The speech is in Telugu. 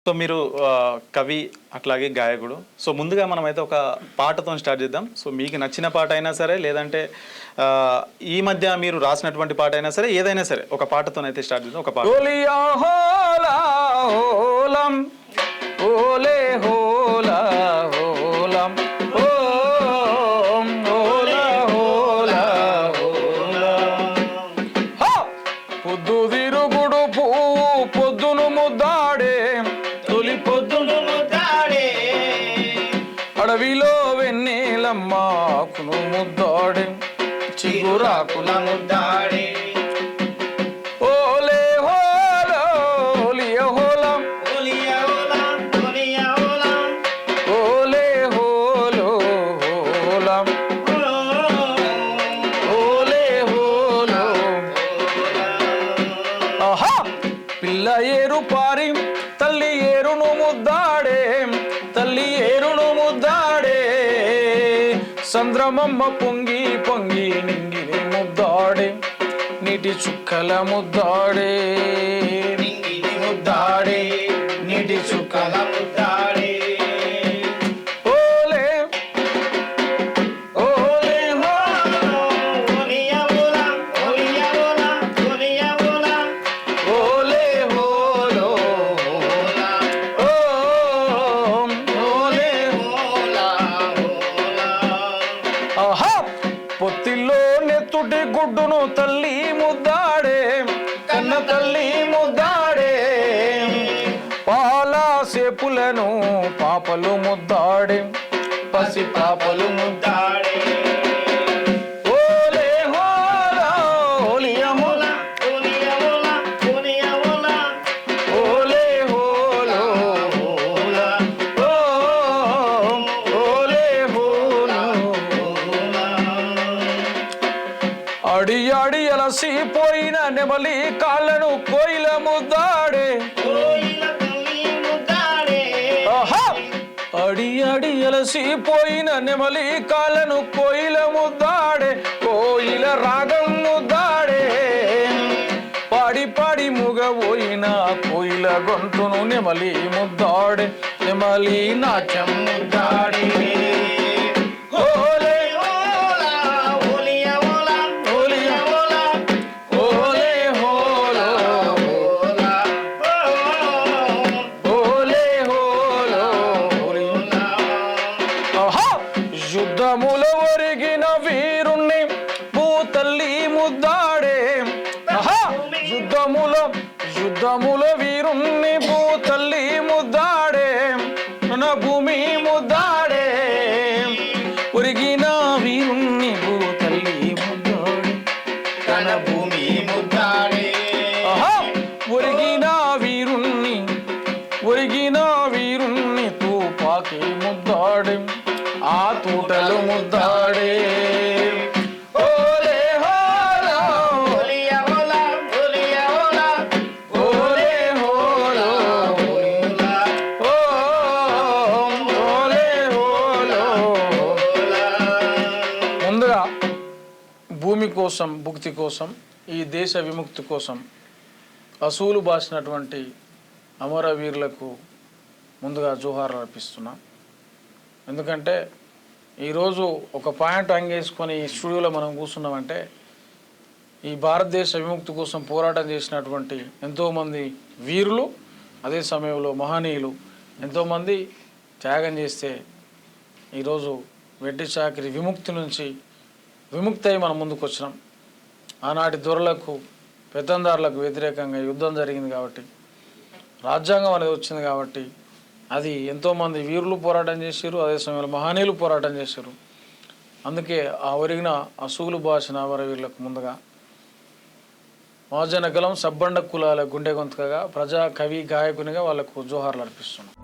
సో మీరు కవి అట్లాగే గాయకుడు. సో ముందుగా మనమైతే ఒక పాటతో స్టార్ట్ చేద్దాం. సో మీకు నచ్చిన పాట అయినా సరే, లేదంటే ఈ మధ్య మీరు రాసినటువంటి పాట అయినా సరే, ఏదైనా సరే ఒక పాటతోనైతే స్టార్ట్ చేద్దాం. ఒక పాట. ఓలియా హోలా హోలం ఓలే హోలా హోలం ఓం ఓలా హోలా హోలం. పొద్దు తిరుగుడు పువ్వు పొద్దును ముద్దాడే, తొలి పొద్దును ముద్దాడే, అడవిలో వెన్నెలమ్మాకును ముద్దాడే, చిగురాకుల ముద్దాడే. ఓలే హోలా ఓలియా హోలం ఓలియా హోలం ఓలియా హోలం ఓలే హోలో హోలం ఓలే హోలో. ఆహా పిల్ల ఏరు పారి తల్లి ఏరును ముద్దాడే, తల్లి ఏరును ముద్దాడే, చంద్రమమ్మ పొంగి పొంగి నింగిని ముద్దాడే, నీటి చుక్కల ముద్దాడే, నింగిని ముద్దాడే, నీటి చుక్కల ముద్దాడే. ఓలే ఓలే ఓలియా హోలం ఓలియా హోలం ఓలియా హోలం ఓలే హోలో హోలం ఓం ఓలే హోలా హోలం. ఆహా పొత్తిలో నెత్తుటి గుడ్డును తల్లి ముద్దాడే, కన్న తల్లి ముద్దాడే, పాల సేపులను పాపలు ముద్దాడే, పసి పాపలు ముద్దాడే. ఓలే హోలా ఓలియా హోలం ఓలియా హోలం ఓలియా హోలం ఓలే హోలో హోలం ఓం ఓలే హోలో హోలం. అడి అడి అలసిపోయిన నెమలి కాళ్ళను కోయిల ముద్దాడే, ఆహా అడి అడి అలసిపోయిన నెమలి కాళ్ళను కోయిల ముద్దాడే, కోయిల రాగం ముద్దాడే, పాడి పాడి ముగబోయిన కోయిల గొంతును నెమలి ముద్దాడే, నెమలి నాట్యం ముద్దాడే. ఓలే హోలా ఓలియా హోలం ఓలియా హోలం ఓలే హోలో హోలా ఓలే హోలో హోలా. ఆహా యుద్ధములో ఒరిగిన వీరుణ్ణి భూతల్లి ముద్దాడే, ఆహా యుద్ధములో వీరుణ్ణి భూతల్లి ముద్దాడే, నా భూమి ముద్దాడే, ఒరిగిన వీరుణ్ణి భూతల్లి ముద్దాడే, తన భూమి ముద్దాడే. ఆహా ఒరిగిన వీరుణ్ణి తూపాకి ముద్దాడే, ఆ తూటలు ముద్దాడే. ఓలే హోలా ఓలియా హోలం ఓలియా హోలం ఓలే హోలో హోలా ఓం ఓలే హోలో హోలా. ముందుగా భూమి కోసం, భుక్తి కోసం, ఈ దేశ విముక్తి కోసం అసూలు బాసినటువంటి అమరవీరులకు ముందుగా జోహార్లు అర్పిస్తున్నాం. ఎందుకంటే ఈరోజు ఒక పాయింట్ అంగేసుకొని ఈ స్టూడియోలో మనం కూర్చున్నామంటే ఈ భారతదేశ విముక్తి కోసం పోరాటం చేసినటువంటి ఎంతోమంది వీరులు, అదే సమయంలో మహనీయులు ఎంతోమంది త్యాగం చేస్తే ఈరోజు వెట్టి చాకిరి విముక్తి నుంచి విముక్తి అయి మనం ముందుకు వచ్చినాం. ఆనాటి దొరలకు పెత్తందారులకు వ్యతిరేకంగా యుద్ధం జరిగింది కాబట్టి, రాజ్యాంగం అనేది వచ్చింది కాబట్టి, అది ఎంతోమంది వీరులు పోరాటం చేశారు, అదే సమయంలో మహనీయులు పోరాటం చేశారు. అందుకే ఆ ఒరిగిన అసూలు బాసిన అమరవీరులకు ముందుగా మహాజన గలం సబ్బండ కులాల గుండె గొంతుకగా ప్రజా కవి గాయకునిగా వాళ్లకు జోహార్లు అర్పిస్తున్నాం.